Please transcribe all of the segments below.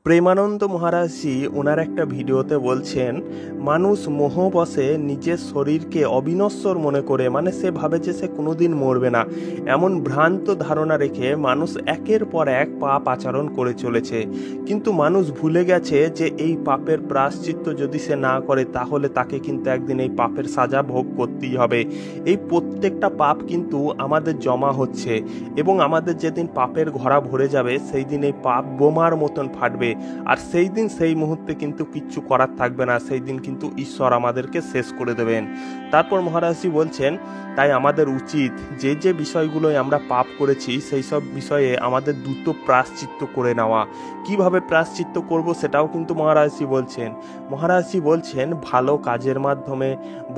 প্রেমানন্দ মহারাজজি ওনার একটা ভিডিওতে বলছেন, মানুষ মোহবশে নিজের শরীরকে অবিনশ্বর মনে করে, মানে সে ভাবে যে সে কোনোদিন মরবে না, এমন ভ্রান্ত ধারণা রেখে মানুষ একের পর এক পাপ আচরণ করে চলেছে। কিন্তু মানুষ ভুলে গেছে যে এই পাপের প্রায়শ্চিত্ত যদি সে না করে তাহলে তাকে কিন্তু একদিন এই পাপের সাজা ভোগ করতেই হবে। এই প্রত্যেকটা পাপ কিন্তু আমাদের জমা হচ্ছে এবং আমাদের যেদিন পাপের ঘরা ভরে যাবে সেই দিন এই পাপ বোমার মতন ফাটবে, আর সেই দিন সেই মুহূর্তে কিন্তু কিচ্ছু করার থাকবে না, সেই দিন কিন্তু ঈশ্বর আমাদেরকে শেষ করে দেবেন। তারপর মহারাজজি বলছেন, তাই আমাদের উচিত যে যে বিষয়গুলোয় আমরা পাপ করেছি সেই সব বিষয়ে আমাদের দ্রুত প্রায়শ্চিত্ত করে নেওয়া। কিভাবে প্রায়শ্চিত্ত করব সেটাও কিন্তু মহারাজজি বলছেন। মহারাজজি বলছেন ভালো কাজের মাধ্যমে,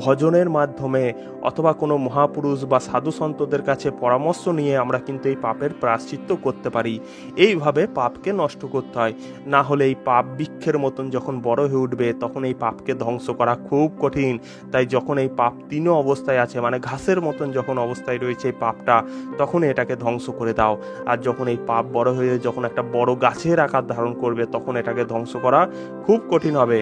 ভজনের মাধ্যমে, অথবা কোনো মহাপুরুষ বা সাধু সন্তদের কাছে পরামর্শ নিয়ে আমরা কিন্তু এই পাপের প্রায়শ্চিত্ত করতে পারি। এইভাবে পাপকে নষ্ট করতে হয়, না হলে এই পাপ বৃক্ষের মতন যখন বড় হয়ে উঠবে তখন এই পাপকে ধ্বংস করা খুব কঠিন। তাই যখন এই পাপ তিন অবস্থায় আছে, মানে ঘাসের মতন যখন অবস্থায় রয়েছে এই পাপটা, তখন এটাকে ধ্বংস করে দাও। আর যখন এই পাপ বড় হয়ে যখন একটা বড় গাছের আকার ধারণ করবে তখন এটাকে ধ্বংস করা খুব কঠিন হবে।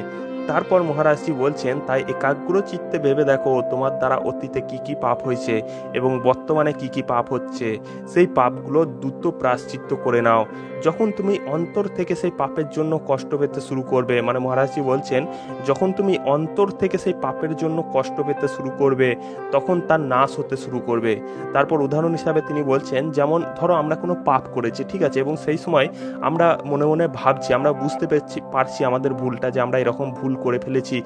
তারপর মহারাজজি বলছেন, তাই একাগ্র চিত্তে ভেবে দেখো তোমার দ্বারা অতীতে কি কি পাপ হয়েছে এবং বর্তমানে কি কি পাপ হচ্ছে, সেই পাপগুলো দ্রুত প্রায়শ্চিত্ত করে নাও। যখন তুমি অন্তর থেকে সেই পাপের জন্য কষ্ট পেতে শুরু করবে, মানে মহারাজজি বলছেন যখন তুমি অন্তর থেকে সেই পাপের জন্য কষ্ট পেতে শুরু করবে তখন তার নাশ হতে শুরু করবে। তারপর উদাহরণ হিসাবে তিনি বলছেন, যেমন ধরো আমরা কোনো পাপ করেছি, ঠিক আছে, এবং সেই সময় আমরা মনে মনে ভাবছি, আমরা বুঝতে পারছি আমাদের ভুলটা, যে আমরা এরকম ভুল করে ফেলেছি,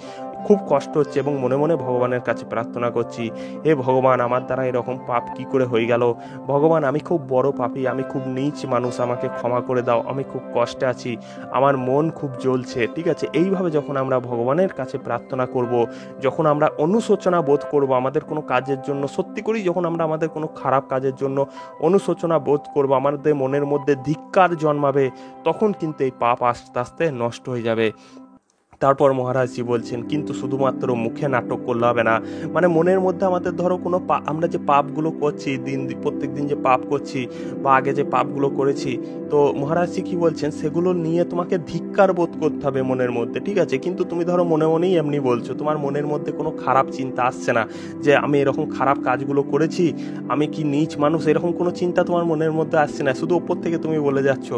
খুব কষ্ট হচ্ছে এবং মনে মনে ভগবানের কাছে প্রার্থনা করছি, হে ভগবান আমার দ্বারা এরকম পাপ কি করে হয়ে গেল, ভগবান আমি খুব বড় পাপী, আমি খুব নীচ মানুষ, আমাকে ক্ষমা করে দাও, আমি খুব কষ্টে আছি, আমার মন খুব জ্বলছে, ঠিক আছে। এইভাবে যখন আমরা ভগবানের কাছে প্রার্থনা করব, যখন আমরা অনুশোচনা বোধ করব আমাদের কোনো কাজের জন্য, সত্যি করেই যখন আমরা আমাদের কোনো খারাপ কাজের জন্য অনুশোচনা বোধ করব, আমাদের মনের মধ্যে ধিক্কার জন্মাবে, তখন কিন্তু এই পাপ আস্তে আস্তে নষ্ট হয়ে যাবে। তারপর মহারাজজি বলছেন, কিন্তু শুধুমাত্র মুখে নাটক করলে হবে না, মানে মনের মধ্যে আমাদের ধরো কোনো আমরা যে পাপগুলো করছি, প্রত্যেক দিন যে পাপ করছি বা আগে যে পাপগুলো করেছি, তো মহারাজজি কি বলছেন, সেগুলো নিয়ে তোমাকে ধিক্কার বোধ করতে হবে মনের মধ্যে, ঠিক আছে। কিন্তু তুমি ধরো মনে মনেই এমনি বলছো, তোমার মনের মধ্যে কোনো খারাপ চিন্তা আসছে না যে আমি এরকম খারাপ কাজগুলো করেছি, আমি কি নীচ মানুষ, এরকম কোনো চিন্তা তোমার মনের মধ্যে আসছে না, শুধু ওপর থেকে তুমি বলে যাচ্ছ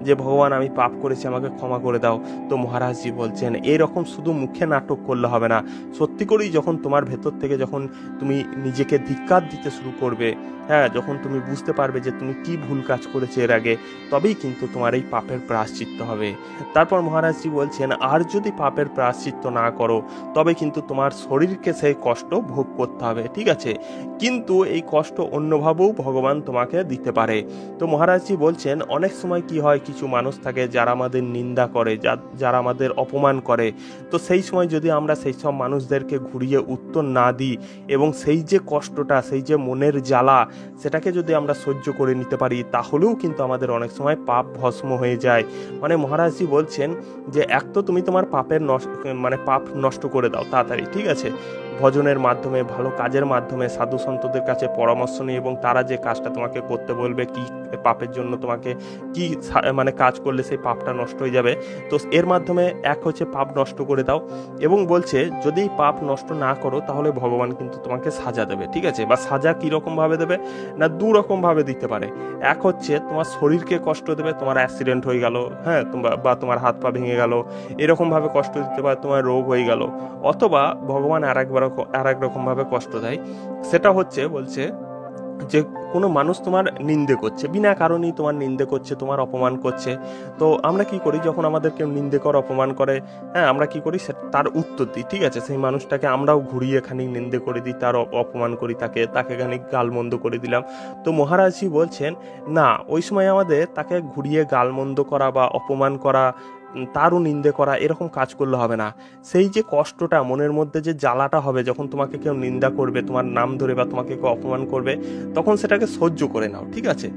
যে ভগবান আমি পাপ করেছি, আমাকে ক্ষমা করে দাও। তো মহারাজজি বলছেন এরকম শুধু মুখে নাটক করলে হবে না, সত্যি করেই যখন তোমার ভেতর থেকে যখন তুমি নিজেকে ধিক্কার দিতে শুরু করবে, হ্যাঁ, যখন তুমি বুঝতে পারবে যে তুমি কি ভুল কাজ করেছো এর আগে, তবেই কিন্তু তোমার এই পাপের প্রায়শ্চিত্ত হবে। তারপর মহারাজজি বলছেন, আর যদি পাপের প্রায়শ্চিত্ত না করো তবে কিন্তু তোমার শরীরকে সেই কষ্ট ভোগ করতে হবে, ঠিক আছে, কিন্তু এই কষ্ট অন্যভাবেও ভগবান তোমাকে দিতে পারে। তো মহারাজজি বলছেন, অনেক সময় কি হয়, কিছু মানুষ থাকে যারা আমাদের নিন্দা করে, যারা আমাদের অপমান করে, তো সেই সময় যদি আমরা সেই সব মানুষদেরকে ঘুরিয়ে উত্তর না দিই এবং সেই যে কষ্টটা, সেই যে মনের জ্বালা, সেটাকে যদি আমরা সহ্য করে নিতে পারি, তাহলেও কিন্তু আমাদের অনেক সময় পাপ ভস্ম হয়ে যায়। মানে মহারাজজি বলছেন যে এক তো তুমি তোমার পাপ নষ্ট করে দাও তাড়াতাড়ি, ঠিক আছে, ভজনের মাধ্যমে, ভালো কাজের মাধ্যমে, সাধু সন্তদের কাছে পরামর্শ নিয়ে, এবং তারা যে কাজটা তোমাকে করতে বলবে, কি পাপের জন্য তোমাকে কি কাজ করলে সেই পাপটা নষ্ট হয়ে যাবে, তো এর মাধ্যমে এক হচ্ছে পাপ নষ্ট করে দাও, এবং বলছে যদি পাপ নষ্ট না করো তাহলে ভগবান কিন্তু তোমাকে সাজা দেবে, ঠিক আছে। বা সাজা কীরকম ভাবে দেবে না, দু রকম ভাবে দিতে পারে। এক হচ্ছে তোমার শরীরকে কষ্ট দেবে, তোমার অ্যাক্সিডেন্ট হয়ে গেল, হ্যাঁ, বা তোমার হাত পা ভেঙে গেল, এরকম ভাবে কষ্ট দিতে পারে, তোমার রোগ হয়ে গেল। অথবা ভগবান আর এক রকম ভাবে কষ্ট দেয়, সেটা হচ্ছে বলছে যে কোনো মানুষ তোমার নিন্দে করছে, বিনা কারণেই তোমার নিন্দে করছে, তোমার অপমান করছে, তো আমরা কি করি, যখন আমাদের কেউ নিন্দে করে, অপমান করে, হ্যাঁ, আমরা কি করি, তার উত্তর দিই, ঠিক আছে, সেই মানুষটাকে আমরাও ঘুরিয়ে খানিক নিন্দে করে দিই, তার অপমান করি, তাকে খানিক গালমন্দ করে দিলাম। তো মহারাজজি বলছেন, না, ওই সময় আমাদের তাকে ঘুরিয়ে গালমন্দ করা বা অপমান করা, তারও নিন্দে করা, এরকম কাজ করলে হবে না। সেই যে কষ্টটা মনের মধ্যে, যে জ্বালাটা হবে যখন তোমাকে কেউ নিন্দা করবে, তোমার নাম ধরে বা তোমাকে কেউ অপমান করবে, তখন সেটাকে সহ্য করে নাও, ঠিক আছে,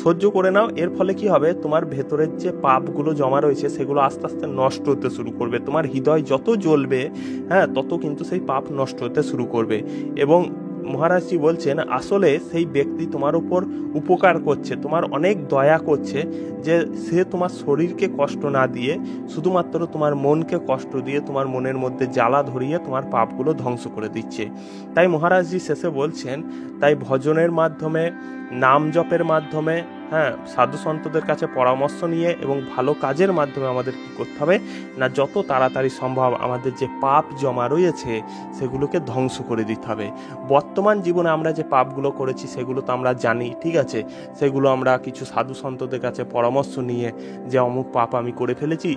সহ্য করে নাও। এর ফলে কি হবে, তোমার ভেতরের যে পাপগুলো জমা রয়েছে সেগুলো আস্তে আস্তে নষ্ট হতে শুরু করবে, তোমার হৃদয় যত জ্বলবে, হ্যাঁ, তত কিন্তু সেই পাপ নষ্ট হতে শুরু করবে। এবং মহারাজজি বলছেন আসলে সেই ব্যক্তি তোমার উপর উপকার করছে, তোমার অনেক দয়া করছে, যে সে তোমার শরীরকে কষ্ট না দিয়ে শুধুমাত্র তোমার মনকে কষ্ট দিয়ে তোমার মনের মধ্যে জ্বালা ধরিয়ে তোমার পাপগুলো ধ্বংস করে দিচ্ছে। তাই মহারাজজি শেষে বলছেন, তাই ভজনের মাধ্যমে, নাম জপের মাধ্যমে, সাধু সন্তদের কাছে পরামর্শ নিয়ে এবং ভালো কাজের মাধ্যমে আমাদের কি করতে হবে না, যত তাড়াতাড়ি সম্ভব আমাদের যে পাপ জমা রয়েছে সেগুলোকে ধ্বংস করে দিতে হবে। বর্তমান জীবনে আমরা যে পাপগুলো করেছি সেগুলো তো আমরা জানি, ঠিক আছে, সেগুলো আমরা কিছু সাধু সন্তদের কাছে পরামর্শ নিয়ে যে অমুক পাপ আমি করে ফেলেছি,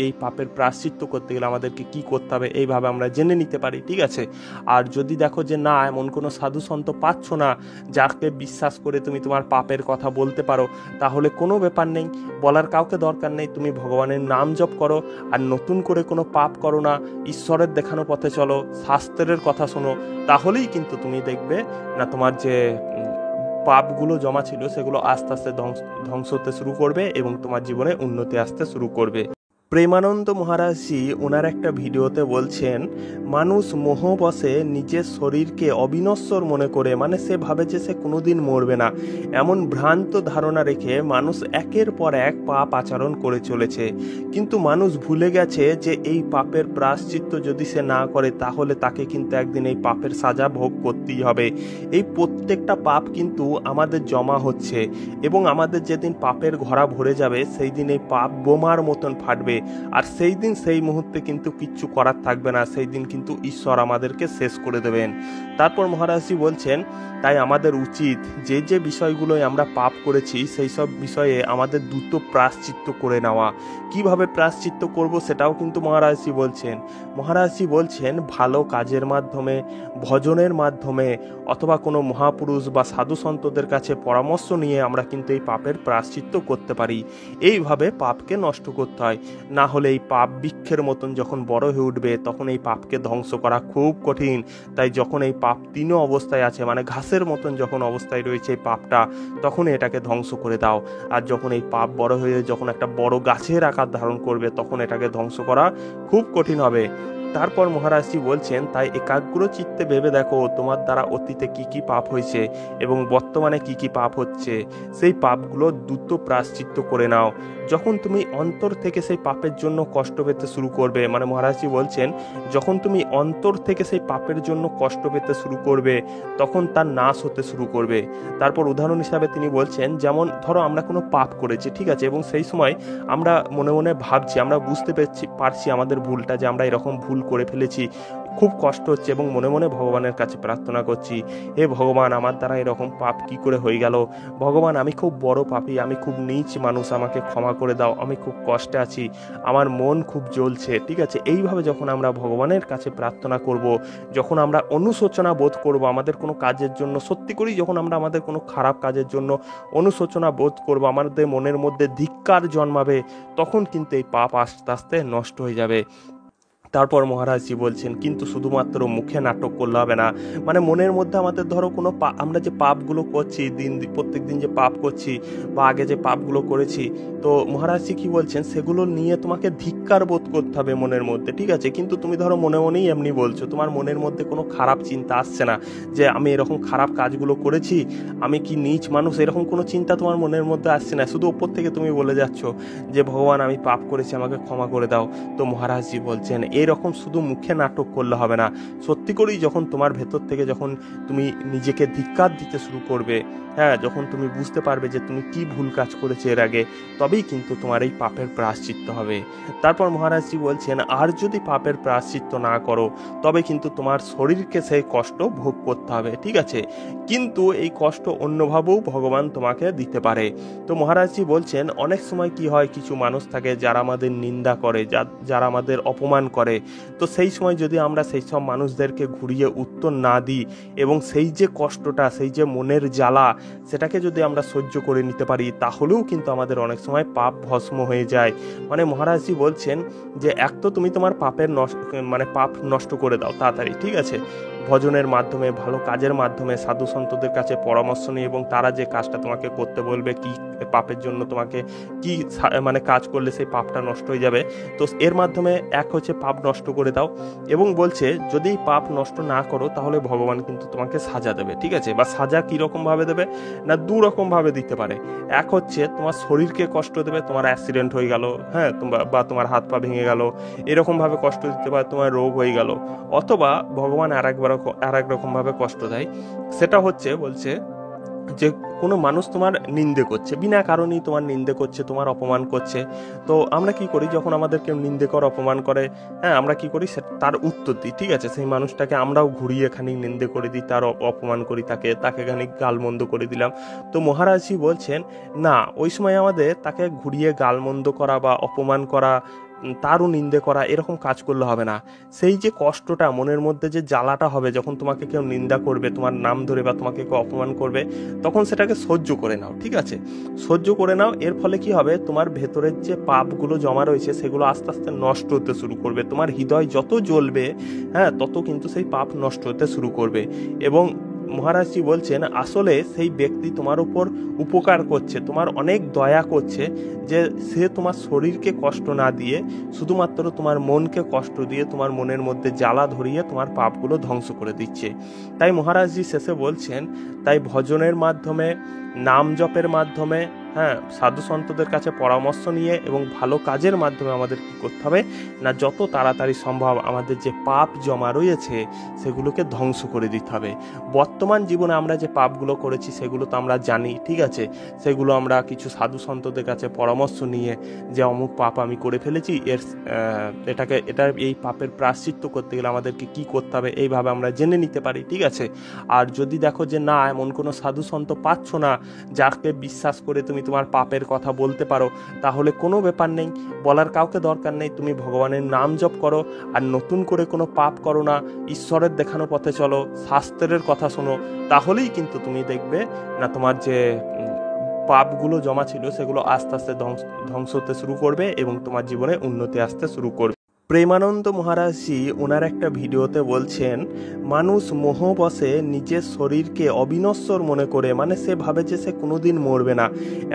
এই পাপের প্রায়শ্চিত্ত করতে গেলে আমাদেরকে কি করতে হবে এইভাবে আমরা জেনে নিতে পারি, ঠিক আছে। আর যদি দেখো যে না, এমন কোনো সাধু সন্ত পাচ্ছ না যাকে বিশ্বাস করে তুমি তোমার পাপের কথা বলতে পারো, তাহলে কোনো ব্যাপার নেই, বলার কাউকে দরকার নেই, তুমি ভগবানের নাম জপ করো আর নতুন করে কোনো পাপ করো না, ঈশ্বরের দেখানো পথে চলো, শাস্ত্রের কথা শোনো, তাহলেই কিন্তু তুমি দেখবে না তোমার যে পাপগুলো জমা ছিল সেগুলো আস্তে আস্তে ধ্বংস হতে শুরু করবে এবং তোমার জীবনে উন্নতি আসতে শুরু করবে। প্রেমানন্দ মহারাজজি ওনার একটা ভিডিওতে বলছেন, মানুষ মোহবশে নিজের শরীরকে অবিনশ্বর মনে করে, মানে সে ভাবে যে সে কোনোদিন মরবে না, এমন ভ্রান্ত ধারণা রেখে মানুষ একের পর এক পাপ আচরণ করে চলেছে। কিন্তু মানুষ ভুলে গেছে যে এই পাপের প্রায়শ্চিত্ত যদি সে না করে তাহলে তাকে কিন্তু একদিন এই পাপের সাজা ভোগ করতেই হবে। এই প্রত্যেকটা পাপ কিন্তু আমাদের জমা হচ্ছে এবং আমাদের যেদিন পাপের ঘরা ভরে যাবে সেই দিন এই পাপ বোমার মতন ফাটবে, আর সেই দিন সেই মুহূর্তে কিন্তু কিচ্ছু করার থাকবে না, সেই দিন কিন্তু ঈশ্বর আমাদেরকে শেষ করে দেবেন। তারপর মহারাজজি বলছেন, তাই আমাদের উচিত যে যে বিষয়গুলোয় আমরা পাপ করেছি সেই সব বিষয়ে আমাদের দ্রুত প্রায়শ্চিত্ত করে নেওয়া। কিভাবে প্রায়শ্চিত্ত করব সেটাও কিন্তু মহারাজজি বলছেন। মহারাজজি বলছেন ভালো কাজের মাধ্যমে, ভজনের মাধ্যমে, অথবা কোনো মহাপুরুষ বা সাধু সন্তদের কাছে পরামর্শ নিয়ে আমরা কিন্তু এই পাপের প্রায়শ্চিত্ত করতে পারি। এইভাবে পাপকে নষ্ট করতে হয়, না হলে এই পাপ বৃক্ষের মতন যখন বড় হয়ে উঠবে তখন এই পাপকে ধ্বংস করা খুব কঠিন। তাই যখন এই পাপ তিন অবস্থায় আছে, মানে ঘাসের মতন যখন অবস্থায় রয়েছে এই পাপটা, তখন এটাকে ধ্বংস করে দাও। আর যখন এই পাপ বড় হয়ে যখন একটা বড় গাছের আকার ধারণ করবে তখন এটাকে ধ্বংস করা খুব কঠিন হবে। তারপর মহারাজজি বলছেন, তাই একাগ্র চিত্তে ভেবে দেখো তোমার দ্বারা অতীতে কি কি পাপ হয়েছে এবং বর্তমানে কি কি পাপ হচ্ছে, সেই পাপগুলো দ্রুত প্রায়শ্চিত্ত করে নাও। যখন তুমি অন্তর থেকে সেই পাপের জন্য কষ্ট পেতে শুরু করবে, মানে মহারাজজি বলছেন যখন তুমি অন্তর থেকে সেই পাপের জন্য কষ্ট পেতে শুরু করবে তখন তার নাশ হতে শুরু করবে। তারপর উদাহরণ হিসাবে তিনি বলছেন, যেমন ধরো আমরা কোনো পাপ করেছি, ঠিক আছে, এবং সেই সময় আমরা মনে মনে ভাবছি, আমরা বুঝতে পারছি আমাদের ভুলটা, যে আমরা এরকম ভুল করে ফেলেছি, খুব কষ্ট হচ্ছে এবং মনে মনে ভগবানের কাছে প্রার্থনা করছি, হে ভগবান আমার দ্বারা এরকম পাপ কি করে হয়ে গেল, ভগবান আমি খুব বড় পাপী, আমি খুব নীচ মানুষ, আমাকে ক্ষমা করে দাও, আমি খুব কষ্টে আছি, আমার মন খুব জ্বলছে, ঠিক আছে। এইভাবে যখন আমরা ভগবানের কাছে প্রার্থনা করব, যখন আমরা অনুশোচনা বোধ করব আমাদের কোনো কাজের জন্য, সত্যি করেই যখন আমরা আমাদের কোনো খারাপ কাজের জন্য অনুশোচনা বোধ করব, আমাদের মনের মধ্যে ধিক্কার জন্মাবে, তখন কিন্তু এই পাপ আস্তে আস্তে নষ্ট হয়ে যাবে। তারপর মহারাজজি বলছেন, কিন্তু শুধুমাত্র মুখে নাটক করলে হবে না, মানে মনের মধ্যে আমাদের ধরো কোনো আমরা যে পাপগুলো করছি প্রত্যেক দিন যে পাপ করছি বা আগে যে পাপগুলো করেছি, তো মহারাজজি কি বলছেন, সেগুলো নিয়ে তোমাকে ধিক্কার বোধ করতে হবে মনের মধ্যে, ঠিক আছে। কিন্তু তুমি ধরো মনে মনেই এমনি বলছো, তোমার মনের মধ্যে কোনো খারাপ চিন্তা আসছে না যে আমি এরকম খারাপ কাজগুলো করেছি, আমি কি নীচ মানুষ, এরকম কোনো চিন্তা তোমার মনের মধ্যে আসছে না, শুধু ওপর থেকে তুমি বলে যাচ্ছ যে ভগবান আমি পাপ করেছি, আমাকে ক্ষমা করে দাও। তো মহারাজজি বলছেন এরকম শুধু মুখে নাটক করলে হবে না, সত্যি করেই যখন তোমার ভেতর থেকে যখন তুমি নিজেকে ধিক্কার দিতে শুরু করবে, যখন তুমি বুঝতে পারবে যে তুমি কি ভুল কাজ করেছো এর আগে, তবেই কিন্তু তোমার এই পাপের প্রায়শ্চিত্ত হবে। তারপর মহারাজজি বলছেন, আর যদি পাপের প্রায়শ্চিত্ত না করো তবে কিন্তু তোমার শরীরকে সেই কষ্ট ভোগ করতে হবে, ঠিক আছে, কিন্তু এই কষ্ট অন্যভাবেও ভগবান তোমাকে দিতে পারে। তো মহারাজজি বলছেন, অনেক সময় কি হয়, কিছু মানুষ থাকে যারা আমাদের নিন্দা করে, যারা আমাদের অপমান করে, তো সেই সময় যদি আমরা সেই সব মানুষদেরকে ঘুরিয়ে উত্তর না দিই এবং সেই যে কষ্টটা, সেই যে মনের জ্বালা, সেটাকে যদি আমরা সহ্য করে নিতে পারি, তাহলেও কিন্তু আমাদের অনেক সময় পাপ ভস্ম হয়ে যায়। মানে মহারাজজি বলছেন যে এক তো তুমি তোমার পাপ নষ্ট করে দাও তাড়াতাড়ি, ঠিক আছে, ভজনের মাধ্যমে, ভালো কাজের মাধ্যমে, সাধু সন্তদের কাছে পরামর্শ নিয়ে এবং তারা যে কাজটা তোমাকে করতে বলবে, কি পাপের জন্য তোমাকে কি মানে কাজ করলে সেই পাপটা নষ্ট হয়ে যাবে, তো এর মাধ্যমে এক হচ্ছে পাপ নষ্ট করে দাও, এবং বলছে যদি পাপ নষ্ট না করো তাহলে ভগবান কিন্তু তোমাকে সাজা দেবে। ঠিক আছে, বা সাজা কীরকম ভাবে দেবে না, দু রকম ভাবে দিতে পারে। এক হচ্ছে তোমার শরীরকে কষ্ট দেবে, তোমার অ্যাক্সিডেন্ট হয়ে গেল, হ্যাঁ, বা তোমার হাত পা ভেঙে গেল, এরকম ভাবে কষ্ট দিতে পারে, তোমার রোগ হয়ে গেল। অথবা ভগবান আর এক রকম ভাবে কষ্ট দেয়, সেটা হচ্ছে বলছে যে কোনো মানুষ তোমার নিন্দে করছে, বিনা কারণেই তোমার নিন্দে করছে, তোমার অপমান করছে। তো আমরা কি করি, যখন আমাদের কেউ নিন্দে করে, অপমান করে, হ্যাঁ, আমরা কি করি, তার উত্তর দিই। ঠিক আছে, সেই মানুষটাকে আমরাও ঘুরিয়ে খানিক নিন্দে করে দিই, তার অপমান করি, তাকে খানিক গালমন্দ করে দিলাম। তো মহারাজজি বলছেন না, ওই সময় আমাদের তাকে ঘুরিয়ে গালমন্দ করা বা অপমান করা, তারও নিন্দে করা, এরকম কাজ করলে হবে না। সেই যে কষ্টটা মনের মধ্যে, যে জ্বালাটা হবে যখন তোমাকে কেউ নিন্দা করবে, তোমার নাম ধরে বা তোমাকে কেউ অপমান করবে, তখন সেটাকে সহ্য করে নাও। ঠিক আছে, সহ্য করে নাও। এর ফলে কি হবে, তোমার ভেতরের যে পাপগুলো জমা রয়েছে সেগুলো আস্তে আস্তে নষ্ট হতে শুরু করবে। তোমার হৃদয় যত জ্বলবে, হ্যাঁ, তত কিন্তু সেই পাপ নষ্ট হতে শুরু করবে। এবং মহারাজজি বলছেন আসলে সেই ব্যক্তি তোমার উপর উপকার করছে, তোমার অনেক দয়া করছে, যে সে তোমার শরীরকে কষ্ট না দিয়ে শুধুমাত্র তোমার মনকে কষ্ট দিয়ে তোমার মনের মধ্যে জ্বালা ধরিয়ে তোমার পাপগুলো ধ্বংস করে দিচ্ছে। তাই মহারাজজি শেষে বলছেন, তাই ভজনের মাধ্যমে, নাম জপের মাধ্যমে, হ্যাঁ, সাধু সন্তদের কাছে পরামর্শ নিয়ে এবং ভালো কাজের মাধ্যমে আমাদের কি করতে হবে না, যত তাড়াতাড়ি সম্ভব আমাদের যে পাপ জমা রয়েছে সেগুলোকে ধ্বংস করে দিতে হবে। বর্তমান জীবনে আমরা যে পাপগুলো করেছি সেগুলো তো আমরা জানি। ঠিক আছে, সেগুলো আমরা কিছু সাধু সন্তদের কাছে পরামর্শ নিয়ে, যে অমুক পাপ আমি করে ফেলেছি, এটার এই পাপের প্রায়শ্চিত্ত করতে গেলে আমাদেরকে কি করতে হবে, এইভাবে আমরা জেনে নিতে পারি। ঠিক আছে, আর যদি দেখো যে না, এমন কোনো সাধু সন্ত পাচ্ছ না যাকে বিশ্বাস করে তুমি তোমার পাপের কথা বলতে পারো, তাহলে কোনো ব্যাপার নেই, বলার কাউকে দরকার নেই, তুমি ভগবানের নাম জপ করো, আর নতুন করে কোনো পাপ করো না, ঈশ্বরের দেখানো পথে চলো, শাস্ত্রের কথা শোনো, তাহলেই কিন্তু তুমি দেখবে না তোমার যে পাপগুলো জমা ছিল সেগুলো আস্তে আস্তে ধ্বংস হতে শুরু করবে এবং তোমার জীবনে উন্নতি আসতে শুরু করবে। প্রেমানন্দ মহারাজজি ওনার একটা ভিডিওতে বলছেন, মানুষ মোহবশে নিজের শরীরকে অবিনশ্বর মনে করে, মানে সে ভাবে যে সে কোনোদিন মরবে না,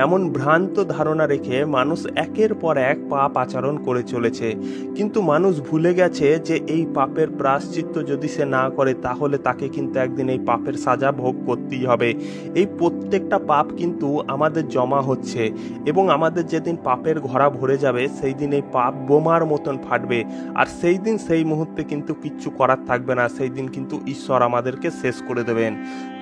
এমন ভ্রান্ত ধারণা রেখে মানুষ একের পর এক পাপ আচরণ করে চলেছে। কিন্তু মানুষ ভুলে গেছে যে এই পাপের প্রায়শ্চিত্ত যদি সে না করে তাহলে তাকে কিন্তু একদিন এই পাপের সাজা ভোগ করতেই হবে। এই প্রত্যেকটা পাপ কিন্তু আমাদের জমা হচ্ছে, এবং আমাদের যেদিন পাপের ঘোড়া ভরে যাবে সেই দিন এই পাপ বোমার মতন ফাটবে, আর সেই দিন সেই মুহূর্তে কিন্তু কিচ্ছু করার থাকবে না, সেই দিন কিন্তু ঈশ্বর আমাদেরকে শেষ করে দেবেন।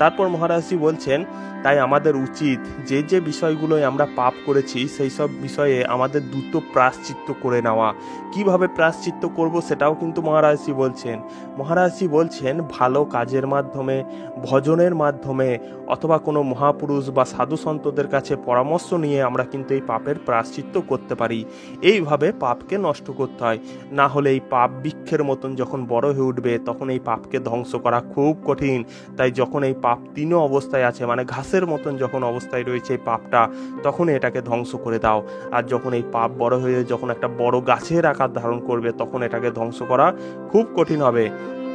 তারপর মহারাজজি বলছেন, তাই আমাদের উচিত যে যে বিষয়গুলোয় আমরা পাপ করেছি সেই সব বিষয়ে আমাদের দ্রুত প্রায়শ্চিত্ত করে নেওয়া। কিভাবে প্রায়শ্চিত্ত করব সেটাও কিন্তু মহারাজজি বলছেন। মহারাজজি বলছেন ভালো কাজের মাধ্যমে, ভজনের মাধ্যমে, অথবা কোনো মহাপুরুষ বা সাধু সন্তদের কাছে পরামর্শ নিয়ে আমরা কিন্তু এই পাপের প্রায়শ্চিত্ত করতে পারি। এইভাবে পাপকে নষ্ট করতে হয়, না হলে এই পাপ বৃক্ষের মতন যখন বড় হয়ে উঠবে তখন এই পাপকে ধ্বংস করা খুব কঠিন। তাই যখন এই পাপ তিন অবস্থায় আছে, মানে ঘাসের মতন যখন অবস্থায় রয়েছে এই পাপটা, তখন এটাকে ধ্বংস করে দাও। আর যখন এই পাপ বড় হয়ে যখন একটা বড় গাছের আকার ধারণ করবে তখন এটাকে ধ্বংস করা খুব কঠিন হবে।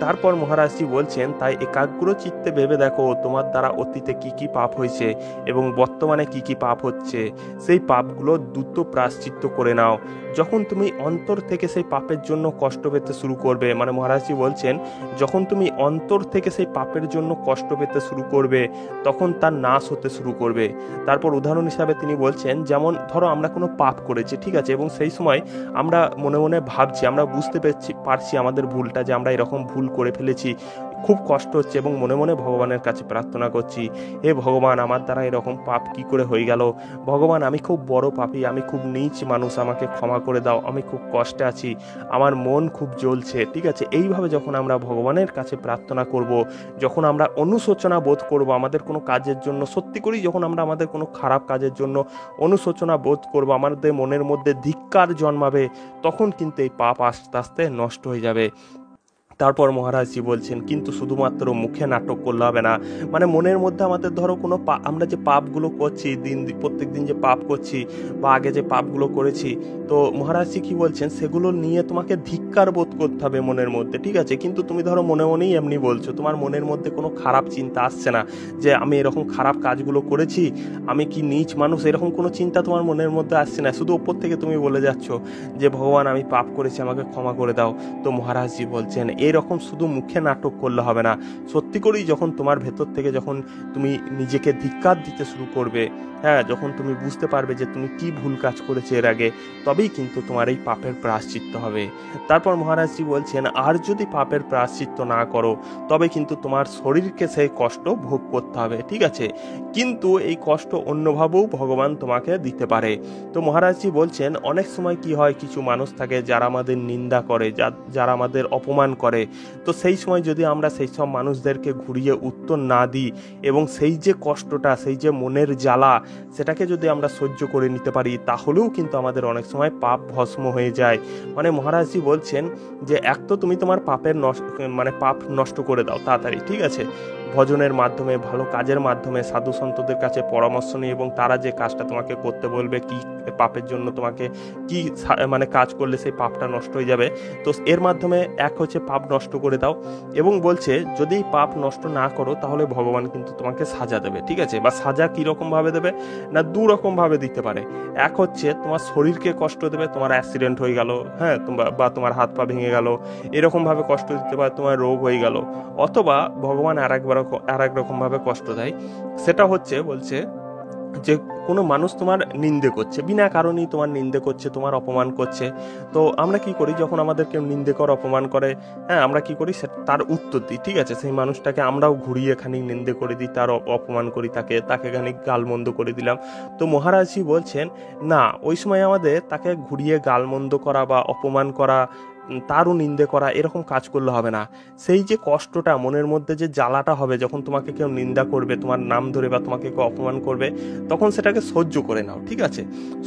তারপর মহারাজজি বলছেন, তাই একাগ্র চিত্তে ভেবে দেখো তোমার দ্বারা অতীতে কি কি পাপ হয়েছে এবং বর্তমানে কি কি পাপ হচ্ছে, সেই পাপগুলো দ্রুত প্রায়শ্চিত্ত করে নাও। যখন তুমি অন্তর থেকে সেই পাপের জন্য কষ্ট পেতে শুরু করবে, মানে মহারাজজি বলছেন যখন তুমি অন্তর থেকে সেই পাপের জন্য কষ্ট পেতে শুরু করবে তখন তার নাশ হতে শুরু করবে। তারপর উদাহরণ হিসাবে তিনি বলছেন, যেমন ধরো আমরা কোনো পাপ করেছি, ঠিক আছে, এবং সেই সময় আমরা মনে মনে ভাবছি, আমরা বুঝতে পারছি আমাদের ভুলটা, যে আমরা এরকম ভুল করে ফেলেছি, খুব কষ্ট হচ্ছে এবং মনে মনে ভগবানের কাছে প্রার্থনা করছি, হে ভগবান আমার দ্বারা এরকম পাপ কি করে হয়ে গেল, ভগবান আমি খুব বড় পাপী, আমি খুব নীচ মানুষ, আমাকে ক্ষমা করে দাও, আমি খুব কষ্টে আছি, আমার মন খুব জ্বলছে। ঠিক আছে, এইভাবে যখন আমরা ভগবানের কাছে প্রার্থনা করব, যখন আমরা অনুশোচনা বোধ করব আমাদের কোনো কাজের জন্য, সত্যি করেই যখন আমরা আমাদের কোনো খারাপ কাজের জন্য অনুশোচনা বোধ করব, আমাদের মনের মধ্যে ধিক্কার জন্মাবে, তখন কিন্তু এই পাপ আস্তে আস্তে নষ্ট হয়ে যাবে। তারপর মহারাজজি বলছেন, কিন্তু শুধুমাত্র মুখে নাটক করলে হবে না, মানে মনের মধ্যে আমাদের ধরো কোনো আমরা যে পাপগুলো করছি প্রত্যেক দিন যে পাপ করছি বা আগে যে পাপগুলো করেছি, তো মহারাজজি কি বলছেন, সেগুলো নিয়ে তোমাকে ধিক্কার বোধ করতে হবে মনের মধ্যে, ঠিক আছে? কিন্তু তুমি ধরো মনে মনেই এমনি বলছো, তোমার মনের মধ্যে কোনো খারাপ চিন্তা আসছে না যে আমি এরকম খারাপ কাজগুলো করেছি, আমি কি নীচ মানুষ, এরকম কোনো চিন্তা তোমার মনের মধ্যে আসছে না। শুধু ওপর থেকে তুমি বলে যাচ্ছ যে ভগবান আমি পাপ করেছি, আমাকে ক্ষমা করে দাও। তো মহারাজজি বলছেন এরকম শুধু মুখে নাটক করলে হবে না, সত্যি করেই যখন তোমার ভেতর থেকে যখন তুমি নিজেকে ধিক্কার দিতে শুরু করবে, হ্যাঁ, যখন তুমি বুঝতে পারবে যে তুমি কি ভুল কাজ করেছো এর আগে, তবেই কিন্তু তোমার এই পাপের প্রায়শ্চিত্ত হবে। তারপর মহারাজজি বলছেন, আর যদি পাপের প্রায়শ্চিত্ত না করো তবে কিন্তু তোমার শরীরকে সেই কষ্ট ভোগ করতে হবে, ঠিক আছে? কিন্তু এই কষ্ট অন্যভাবেও ভগবান তোমাকে দিতে পারে। তো মহারাজজি বলছেন, অনেক সময় কি হয়, কিছু মানুষ থাকে যারা আমাদের নিন্দা করে, যারা আমাদের অপমান করে, তো সেই সময় যদি আমরা সেই সব মানুষদেরকে ঘুরিয়ে উত্তর না দিই এবং সেই যে কষ্টটা, সেই যে মনের জ্বালা, সেটাকে যদি আমরা সহ্য করে নিতে পারি, তাহলেও কিন্তু আমাদের অনেক সময় পাপ ভস্ম হয়ে যায়। মানে মহারাজজি বলছেন যে এক তো তুমি তোমার পাপ নষ্ট করে দাও তাড়াতাড়ি, ঠিক আছে, ভজনের মাধ্যমে, ভালো কাজের মাধ্যমে, সাধু সন্তদের কাছে পরামর্শ নিয়ে, এবং তারা যে কাজটা তোমাকে করতে বলবে, কি পাপের জন্য তোমাকে কি কাজ করলে সেই পাপটা নষ্ট হয়ে যাবে, তো এর মাধ্যমে এক হচ্ছে পাপ নষ্ট করে দাও, এবং বলছে যদি পাপ নষ্ট না করো তাহলে ভগবান কিন্তু তোমাকে সাজা দেবে, ঠিক আছে? বা সাজা কীরকম ভাবে দেবে না, দু রকম ভাবে দিতে পারে। এক হচ্ছে তোমার শরীরকে কষ্ট দেবে, তোমার অ্যাক্সিডেন্ট হয়ে গেল, হ্যাঁ, বা তোমার হাত পা ভেঙে গেল, এরকম ভাবে কষ্ট দিতে পারে, তোমার রোগ হয়ে গেল। অথবা ভগবান আর এক রকম ভাবে কষ্ট দেয়, সেটা হচ্ছে বলছে যে কোনো মানুষ তোমার নিন্দে করছে, বিনা কারণেই তোমার নিন্দে করছে, তোমার অপমান করছে। তো আমরা কি করি, যখন আমাদের কেউ নিন্দে করে, অপমান করে, হ্যাঁ, আমরা কি করি, তার উত্তর দিই, ঠিক আছে? সেই মানুষটাকে আমরাও ঘুরিয়ে খানিক নিন্দে করে দিই, তার অপমান করি, তাকে খানিক গালমন্দ করে দিলাম। তো মহারাজজি বলছেন না, ওই সময় আমাদের তাকে ঘুরিয়ে গালমন্দ করা বা অপমান করা, তারও নিন্দে করা, এরকম কাজ করলে হবে না। সেই যে কষ্টটা মনের মধ্যে, যে জ্বালাটা হবে যখন তোমাকে কেউ নিন্দা করবে, তোমার নাম ধরে, বা তোমাকে কেউ অপমান করবে, তখন সেটাকে সহ্য করে নাও, ঠিক আছে?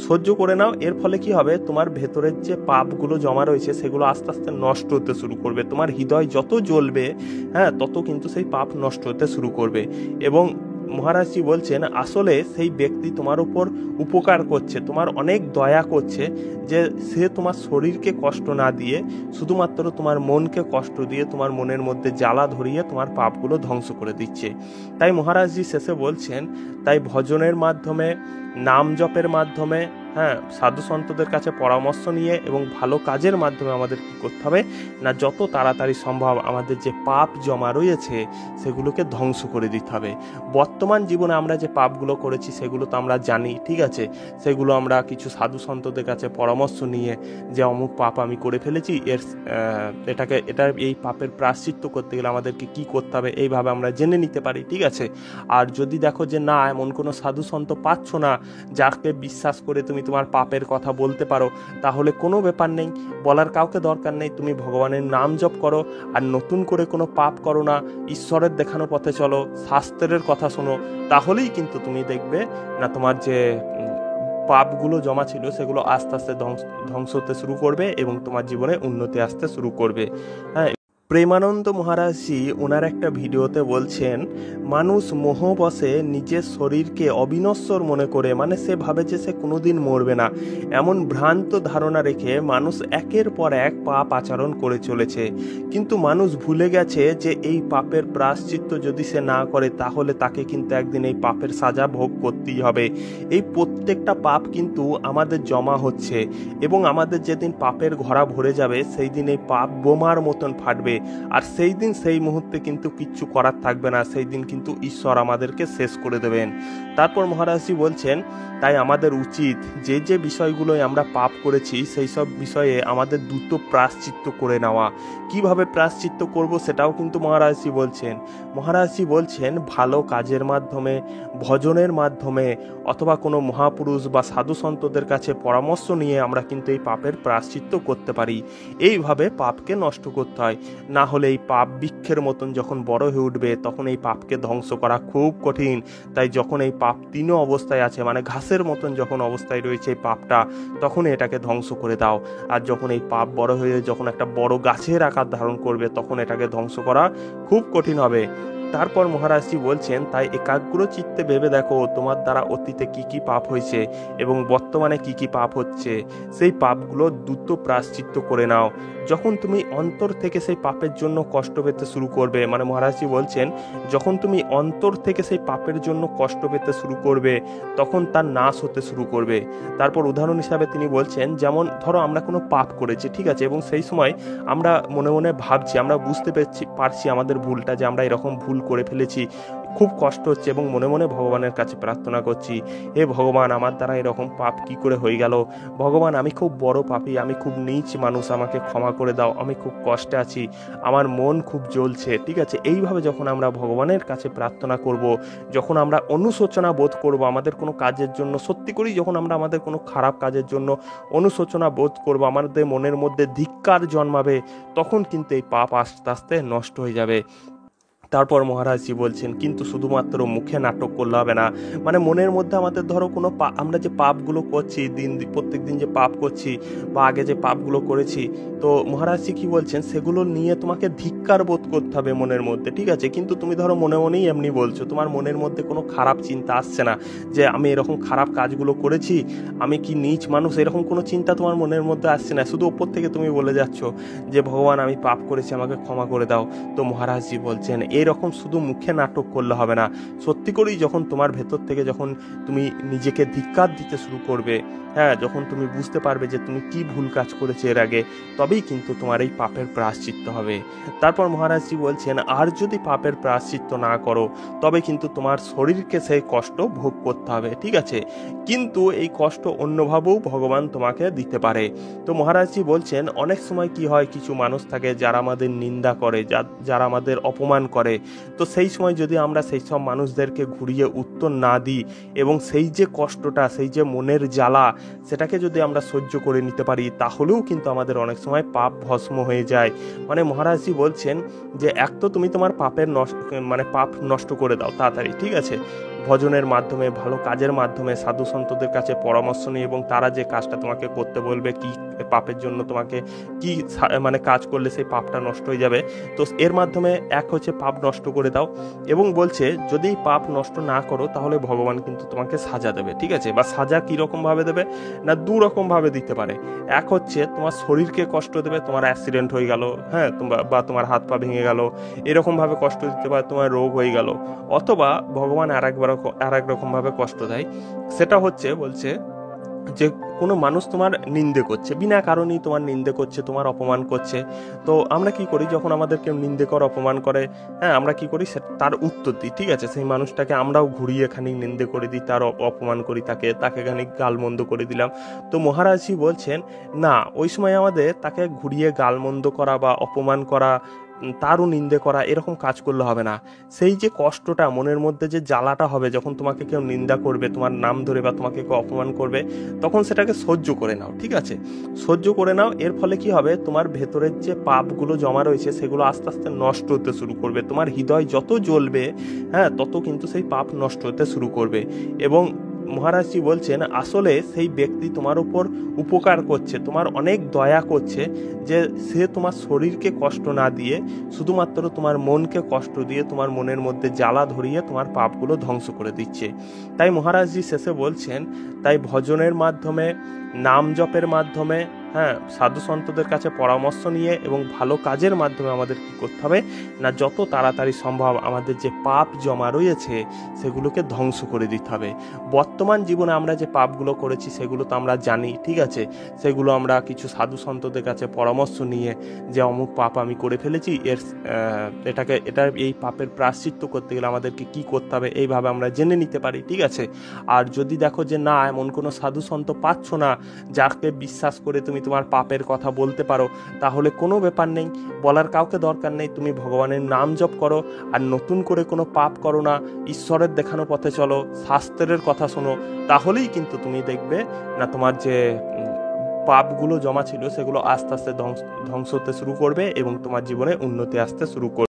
সহ্য করে নাও। এর ফলে কি হবে, তোমার ভেতরের যে পাপগুলো জমা রয়েছে সেগুলো আস্তে আস্তে নষ্ট হতে শুরু করবে। তোমার হৃদয় যত জ্বলবে, হ্যাঁ, তত কিন্তু সেই পাপ নষ্ট হতে শুরু করবে। এবং মহারাজজি বলছেন আসলে সেই ব্যক্তি তোমার উপর উপকার করছে, তোমার অনেক দয়া করছে, যে সে তোমার শরীরকে কষ্ট না দিয়ে শুধুমাত্র তোমার মনকে কষ্ট দিয়ে তোমার মনের মধ্যে জ্বালা ধরিয়ে তোমার পাপগুলো ধ্বংস করে দিচ্ছে। তাই মহারাজজি শেষে বলছেন, তাই ভজনের মাধ্যমে, নাম জপের মাধ্যমে, হ্যাঁ, সাধু সন্তদের কাছে পরামর্শ নিয়ে এবং ভালো কাজের মাধ্যমে আমাদের কি করতে হবে না, যত তাড়াতাড়ি সম্ভব আমাদের যে পাপ জমা রয়েছে সেগুলোকে ধ্বংস করে দিতে হবে। বর্তমান জীবনে আমরা যে পাপগুলো করেছি সেগুলো তো আমরা জানি, ঠিক আছে? সেগুলো আমরা কিছু সাধু সন্তদের কাছে পরামর্শ নিয়ে, যে অমুক পাপ আমি করে ফেলেছি, এই পাপের প্রায়শ্চিত্ত করতে গেলে আমাদেরকে কি করতে হবে, এইভাবে আমরা জেনে নিতে পারি, ঠিক আছে? আর যদি দেখো যে না, এমন কোনো সাধু সন্ত পাচ্ছ না যাকে বিশ্বাস করে তুমি তোমার পাপের কথা বলতে পারো, তাহলে কোনো ব্যাপার নেই, বলার কাউকে দরকার নেই, তুমি ভগবানের নাম জপ করো, আর নতুন করে কোনো পাপ করো না, ঈশ্বরের দেখানো পথে চলো, শাস্ত্রের কথা শোনো, তাহলেই কিন্তু তুমি দেখবে না তোমার যে পাপগুলো জমা ছিল সেগুলো আস্তে আস্তে ধ্বংস হতে শুরু করবে এবং তোমার জীবনে উন্নতি আসতে শুরু করবে। হ্যাঁ, প্রেমানন্দ মহারাজজি ওনার একটা ভিডিওতে বলছেন, মানুষ মোহবশে নিজের শরীরকে অবিনশ্বর মনে করে, মানে সে ভাবে যে সে কোনোদিন মরবে না, এমন ভ্রান্ত ধারণা রেখে মানুষ একের পর এক পাপ আচরণ করে চলেছে। কিন্তু মানুষ ভুলে গেছে যে এই পাপের প্রায়শ্চিত্ত যদি সে না করে তাহলে তাকে কিন্তু একদিন এই পাপের সাজা ভোগ করতেই হবে। এই প্রত্যেকটা পাপ কিন্তু আমাদের জমা হচ্ছে, এবং আমাদের যেদিন পাপের ঘোড়া ভরে যাবে সেই দিন এই পাপ বোমার মতন ফাটবে, আর সেই দিন সেই মুহূর্তে কিন্তু কিচ্ছু করার থাকবে না, সেই দিন কিন্তু ঈশ্বর আমাদেরকে শেষ করে দেবেন। তারপর মহারাজজি বলছেন, তাই আমাদের উচিত যে যে বিষয়গুলোয় আমরা পাপ করেছি সেই সব বিষয়ে আমাদের দ্রুত প্রায়শ্চিত্ত করে নেওয়া। কিভাবে প্রায়শ্চিত্ত করব সেটাও কিন্তু মহারাজজি বলছেন ভালো কাজের মাধ্যমে, ভজনের মাধ্যমে, অথবা কোনো মহাপুরুষ বা সাধু সন্তদের কাছে পরামর্শ নিয়ে আমরা কিন্তু এই পাপের প্রায়শ্চিত্ত করতে পারি। এইভাবে পাপকে নষ্ট করতে হয়, না হলে এই পাপ বৃক্ষের মতন যখন বড় হয়ে উঠবে তখন এই পাপকে ধ্বংস করা খুব কঠিন। তাই যখন এই পাপ তিনও অবস্থায় আছে, মানে ঘাসের মতন যখন অবস্থায় রয়েছে এই পাপটা, তখন এটাকে ধ্বংস করে দাও। আর যখন এই পাপ বড় হয়ে যখন একটা বড় গাছের আকার ধারণ করবে তখন এটাকে ধ্বংস করা খুব কঠিন হবে। তারপর মহারাজজি বলছেন, তাই একাগ্র চিত্তে ভেবে দেখো তোমার দ্বারা অতীতে কি কি পাপ হয়েছে এবং বর্তমানে কি কি পাপ হচ্ছে, সেই পাপগুলো দ্রুত প্রায়শ্চিত্ত করে নাও। যখন তুমি অন্তর থেকে সেই পাপের জন্য কষ্ট পেতে শুরু করবে, মানে মহারাজজি বলছেন যখন তুমি অন্তর থেকে সেই পাপের জন্য কষ্ট পেতে শুরু করবে তখন তার নাশ হতে শুরু করবে। তারপর উদাহরণ হিসাবে তিনি বলছেন, যেমন ধরো আমরা কোনো পাপ করেছি, ঠিক আছে, এবং সেই সময় আমরা মনে মনে ভাবছি, আমরা বুঝতে পারছি আমাদের ভুলটা, যে আমরা এরকম ভুল করে ফেলেছি, খুব কষ্ট হচ্ছে এবং মনে মনে ভগবানের কাছে প্রার্থনা করছি, হে ভগবান আমার দ্বারা এরকম পাপ কি করে হয়ে গেল, ভগবান আমি খুব বড় পাপী, আমি খুব নীচ মানুষ, আমাকে ক্ষমা করে দাও, আমি খুব কষ্টে আছি, আমার মন খুব জ্বলছে, ঠিক আছে। এইভাবে যখন আমরা ভগবানের কাছে প্রার্থনা করব, যখন আমরা অনুশোচনা বোধ করব আমাদের কোনো কাজের জন্য, সত্যি করেই যখন আমরা আমাদের কোনো খারাপ কাজের জন্য অনুশোচনা বোধ করব, আমাদের মনের মধ্যে ধিক্কার জন্মাবে, তখন কিন্তু এই পাপ আস্তে আস্তে নষ্ট হয়ে যাবে। তারপর মহারাজজি বলছেন, কিন্তু শুধুমাত্র মুখে নাটক করলে হবে না, মানে মনের মধ্যে আমাদের ধরো কোনো আমরা যে পাপগুলো করছি, প্রত্যেক দিন যে পাপ করছি বা আগে যে পাপগুলো করেছি, তো মহারাজজি কি বলছেন, সেগুলো নিয়ে তোমাকে ধিক্কার বোধ করতে হবে মনের মধ্যে, ঠিক আছে। কিন্তু তুমি ধরো মনে মনেই এমনি বলছো, তোমার মনের মধ্যে কোনো খারাপ চিন্তা আসছে না যে আমি এরকম খারাপ কাজগুলো করেছি, আমি কি নীচ মানুষ, এরকম কোনো চিন্তা তোমার মনের মধ্যে আসছে না, শুধু ওপর থেকে তুমি বলে যাচ্ছ যে ভগবান আমি পাপ করেছি, আমাকে ক্ষমা করে দাও। তো মহারাজজি বলছেন এরকম শুধু মুখে নাটক করলে হবে না, সত্যি করেই যখন তোমার ভেতর থেকে যখন তুমি নিজেকে ধিক্কার দিতে শুরু করবে, হ্যাঁ, যখন তুমি বুঝতে পারবে যে তুমি কি ভুল কাজ করেছো এর আগে, তবেই কিন্তু তোমার এই পাপের প্রায়শ্চিত্ত হবে। তারপর মহারাজজি বলছেন, আর যদি পাপের প্রায়শ্চিত্ত না করো তবে কিন্তু তোমার শরীরকে সেই কষ্ট ভোগ করতে হবে, ঠিক আছে, কিন্তু এই কষ্ট অন্যভাবেও ভগবান তোমাকে দিতে পারে। তো মহারাজজি বলছেন, অনেক সময় কি হয়, কিছু মানুষ থাকে যারা আমাদের নিন্দা করে, যারা আমাদের অপমান করে, তো সেই সময় যদি আমরা সেই সব মানুষদেরকে ঘুরিয়ে উত্তর না দিই এবং সেই যে কষ্টটা, সেই যে মনের জ্বালা, সেটাকে যদি আমরা সহ্য করে নিতে পারি, তাহলেও কিন্তু আমাদের অনেক সময় পাপ ভস্ম হয়ে যায়। মানে মহারাজজি বলছেন যে এক তো তুমি তোমার পাপ নষ্ট করে দাও তাড়াতাড়ি, ঠিক আছে, ভজনের মাধ্যমে, ভালো কাজের মাধ্যমে, সাধু সন্তদের কাছে পরামর্শ নিয়ে, এবং তারা যে কাজটা তোমাকে করতে বলবে, কি পাপের জন্য তোমাকে কি মানে কাজ করলে সেই পাপটা নষ্ট হয়ে যাবে, তো এর মাধ্যমে এক হচ্ছে পাপ নষ্ট করে দাও, এবং বলছে যদি পাপ নষ্ট না করো তাহলে ভগবান কিন্তু তোমাকে সাজা দেবে, ঠিক আছে। বা সাজা কীরকম ভাবে দেবে না, দু রকম ভাবে দিতে পারে। এক হচ্ছে তোমার শরীরকে কষ্ট দেবে, তোমার অ্যাক্সিডেন্ট হয়ে গেল, হ্যাঁ, বা তোমার হাত পা ভেঙে গেল, এরকম ভাবে কষ্ট দিতে পারে, তোমার রোগ হয়ে গেল। অথবা ভগবান আর এক রকম ভাবে কষ্ট দেয়, সেটা হচ্ছে বলছে যে কোনো মানুষ তোমার নিন্দে করছে, বিনা কারণেই তোমার নিন্দে করছে, তোমার অপমান করছে, তো আমরা কি করি, যখন আমাদের কেউ নিন্দে করে, অপমান করে, হ্যাঁ, আমরা কি করি, তার উত্তর দিই, ঠিক আছে, সেই মানুষটাকে আমরাও ঘুরিয়ে খানিক নিন্দে করে দিই, তার অপমান করি, তাকে খানিক গালমন্দ করে দিলাম। তো মহারাজজি বলছেন না, ওই সময় আমাদের তাকে ঘুরিয়ে গালমন্দ করা বা অপমান করা, তারও নিন্দে করা, এরকম কাজ করলে হবে না। সেই যে কষ্টটা মনের মধ্যে, যে জ্বালাটা হবে যখন তোমাকে কেউ নিন্দা করবে, তোমার নাম ধরে বা তোমাকে কেউ অপমান করবে, তখন সেটাকে সহ্য করে নাও, ঠিক আছে, সহ্য করে নাও। এর ফলে কি হবে, তোমার ভেতরের যে পাপগুলো জমা রয়েছে সেগুলো আস্তে আস্তে নষ্ট হতে শুরু করবে, তোমার হৃদয় যত জ্বলবে, হ্যাঁ, তত কিন্তু সেই পাপ নষ্ট হতে শুরু করবে। এবং মহারাজজি বলছেন আসলে সেই ব্যক্তি তোমার উপর উপকার করছে, তোমার অনেক দয়া করছে, যে সে তোমার শরীরকে কষ্ট না দিয়ে শুধুমাত্র তোমার মনকে কষ্ট দিয়ে তোমার মনের মধ্যে জ্বালা ধরিয়ে তোমার পাপগুলো ধ্বংস করে দিচ্ছে। তাই মহারাজজি শেষে বলছেন, তাই ভজনের মাধ্যমে, নাম জপের মাধ্যমে, হ্যাঁ, সাধু সন্তদের কাছে পরামর্শ নিয়ে এবং ভালো কাজের মাধ্যমে আমাদের কি করতে হবে না, যত তাড়াতাড়ি সম্ভব আমাদের যে পাপ জমা রয়েছে সেগুলোকে ধ্বংস করে দিতে হবে। বর্তমান জীবনে আমরা যে পাপগুলো করেছি সেগুলো তো আমরা জানি, ঠিক আছে, সেগুলো আমরা কিছু সাধু সন্তদের কাছে পরামর্শ নিয়ে যে অমুক পাপ আমি করে ফেলেছি, এই পাপের প্রায়শ্চিত্ত করতে গেলে আমাদেরকে কি করতে হবে, এইভাবে আমরা জেনে নিতে পারি, ঠিক আছে। আর যদি দেখো যে না, এমন কোনো সাধু সন্ত পাচ্ছ না যাকে বিশ্বাস করে তুমি তোমার পাপের কথা বলতে পারো, তাহলে কোনো ব্যাপার নেই, বলার কাউকে দরকার নেই, তুমি ভগবানের নাম জপ করো, আর নতুন করে কোনো পাপ করো না, ঈশ্বরের দেখানো পথে চলো, শাস্ত্রের কথা শোনো, তাহলেই কিন্তু তুমি দেখবে না তোমার যে পাপগুলো জমা ছিল সেগুলো আস্তে আস্তে ধ্বংস হতে শুরু করবে এবং তোমার জীবনে উন্নতি আসতে শুরু করবে।